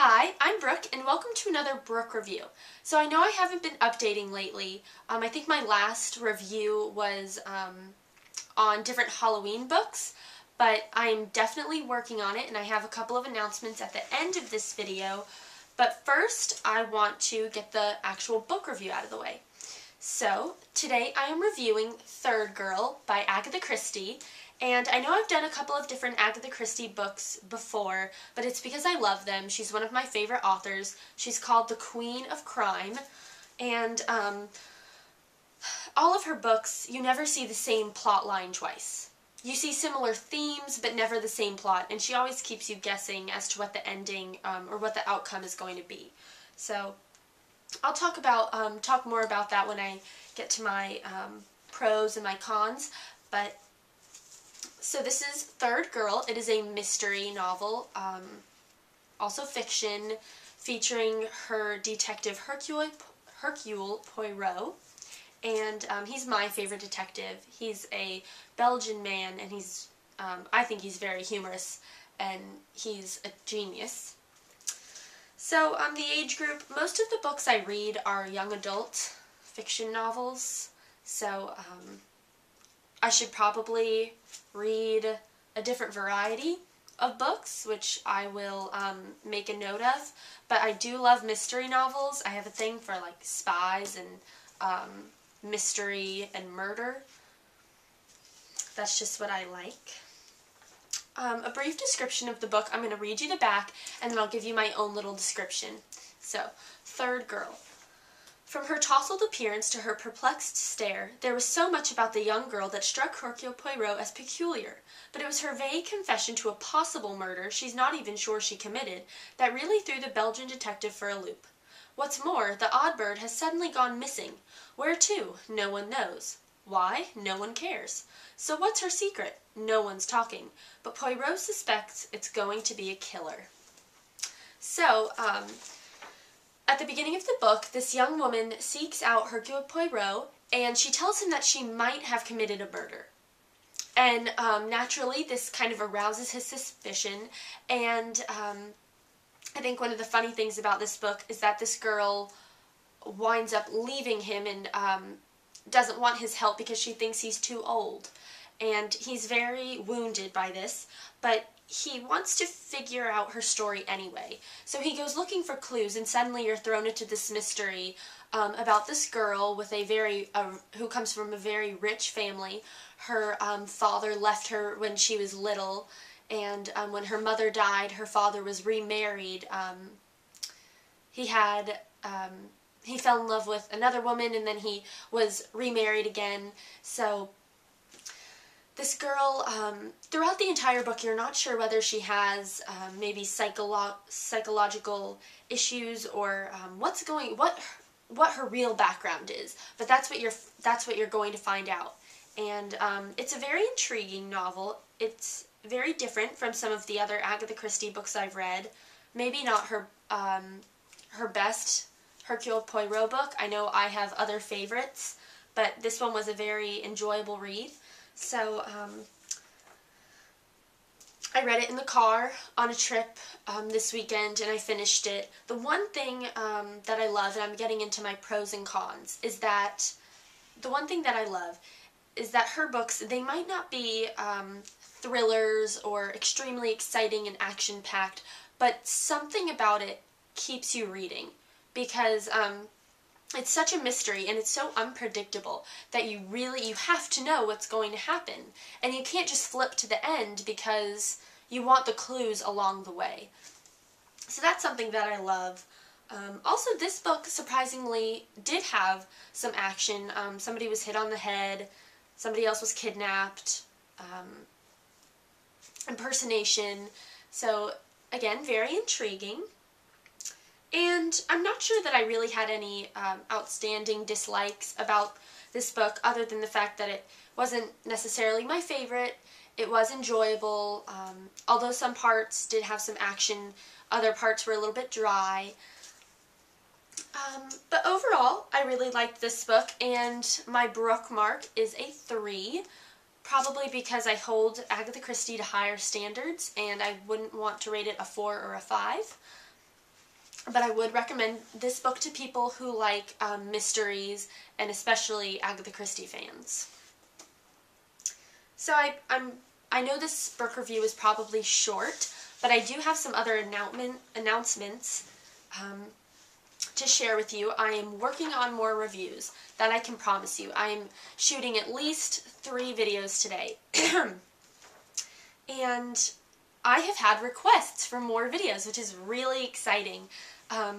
Hi, I'm Brooke, and welcome to another Brooke review. So I know I haven't been updating lately. I think my last review was on different Halloween books, but I'm definitely working on it, and I have a couple of announcements at the end of this video. But first, I want to get the actual book review out of the way. So, today I am reviewing Third Girl by Agatha Christie, and I know I've done a couple of different Agatha Christie books before, but it's because I love them. She's one of my favorite authors. She's called the Queen of Crime, and all of her books, you never see the same plot line twice. You see similar themes, but never the same plot, and she always keeps you guessing as to what the ending or what the outcome is going to be. So, I'll talk more about that when I get to my pros and my cons, but so this is Third Girl. It is a mystery novel, also fiction, featuring her detective Hercule Poirot, and he's my favorite detective. He's a Belgian man, and I think he's very humorous, and he's a genius. So, the age group, most of the books I read are young adult fiction novels, so I should probably read a different variety of books, which I will make a note of, but I do love mystery novels. I have a thing for like spies and mystery and murder. That's just what I like. A brief description of the book. I'm going to read you the back, and then I'll give you my own little description. So, Third Girl. From her tousled appearance to her perplexed stare, there was so much about the young girl that struck Hercule Poirot as peculiar, but it was her vague confession to a possible murder she's not even sure she committed that really threw the Belgian detective for a loop. What's more, the odd bird has suddenly gone missing. Where to? No one knows. Why? No one cares. So what's her secret? No one's talking, but Poirot suspects it's going to be a killer. So, at the beginning of the book, this young woman seeks out Hercule Poirot, and she tells him that she might have committed a murder. And naturally, this kind of arouses his suspicion, and I think one of the funny things about this book is that this girl winds up leaving him and doesn't want his help because she thinks he's too old. And he's very wounded by this, but he wants to figure out her story anyway. So he goes looking for clues, and suddenly you're thrown into this mystery about this girl with who comes from a very rich family. Her father left her when she was little, and when her mother died, her father was remarried. He fell in love with another woman, and then he was remarried again. So this girl, throughout the entire book, you're not sure whether she has maybe psychological issues or what her real background is. But that's what you're going to find out. And it's a very intriguing novel. It's very different from some of the other Agatha Christie books I've read. Maybe not her best Hercule Poirot book. I know I have other favorites, but this one was a very enjoyable read. So, I read it in the car on a trip this weekend, and I finished it. The one thing that I love, and I'm getting into my pros and cons, is that the one thing that I love is that her books, they might not be thrillers or extremely exciting and action-packed, but something about it keeps you reading, because it's such a mystery, and it's so unpredictable that you have to know what's going to happen. And you can't just flip to the end because you want the clues along the way. So that's something that I love. Also, this book, surprisingly, did have some action. Somebody was hit on the head, somebody else was kidnapped, impersonation. So, again, very intriguing. And I'm not sure that I really had any outstanding dislikes about this book, other than the fact that it wasn't necessarily my favorite. It was enjoyable, although some parts did have some action, other parts were a little bit dry. But overall, I really liked this book, and my Brooke mark is a 3. Probably because I hold Agatha Christie to higher standards, and I wouldn't want to rate it a 4 or a 5. but I would recommend this book to people who like mysteries, and especially Agatha Christie fans. So I know this book review is probably short, but I do have some other announcements to share with you. I am working on more reviews, that I can promise you. I am shooting at least 3 videos today. And I have had requests for more videos, which is really exciting. A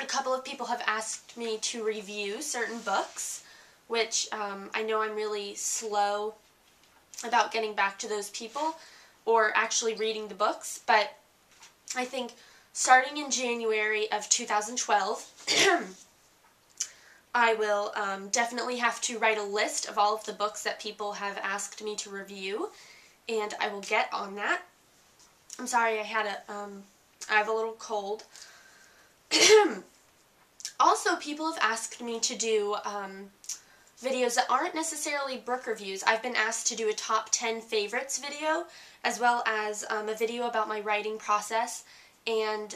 couple of people have asked me to review certain books, which I know I'm really slow about getting back to those people or actually reading the books, but I think starting in January of 2012, I will definitely have to write a list of all of the books that people have asked me to review, and I will get on that. I'm sorry, I have a little cold. Also, people have asked me to do videos that aren't necessarily book reviews. I've been asked to do a top 10 favorites video, as well as a video about my writing process, and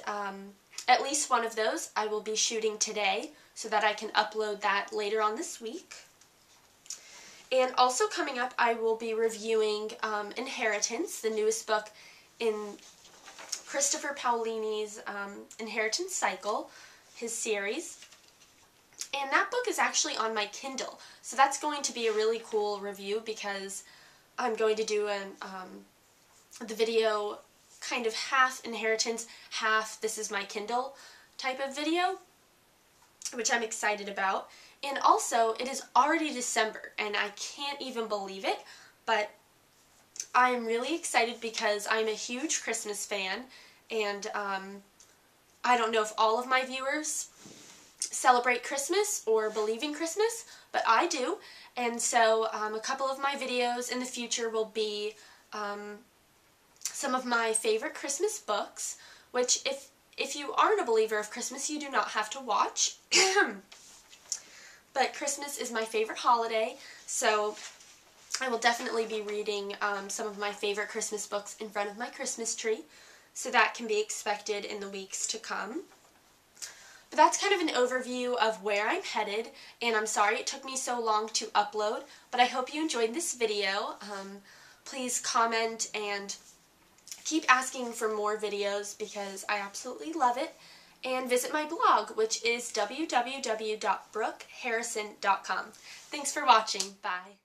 at least one of those I will be shooting today so that I can upload that later on this week. And also coming up, I will be reviewing Inheritance, the newest book in Christopher Paolini's Inheritance Cycle, his series. And that book is actually on my Kindle, so that's going to be a really cool review because I'm going to do the video kind of half Inheritance, half this is my Kindle type of video, which I'm excited about. And also, it is already December, and I can't even believe it, but I am really excited because I'm a huge Christmas fan, and I don't know if all of my viewers celebrate Christmas or believe in Christmas, but I do, and so a couple of my videos in the future will be some of my favorite Christmas books, which if you aren't a believer of Christmas, you do not have to watch. But Christmas is my favorite holiday, so I will definitely be reading some of my favorite Christmas books in front of my Christmas tree, so that can be expected in the weeks to come. But that's kind of an overview of where I'm headed, and I'm sorry it took me so long to upload, but I hope you enjoyed this video. Please comment and keep asking for more videos because I absolutely love it. And visit my blog, which is www.brookeharrison.com. Thanks for watching. Bye.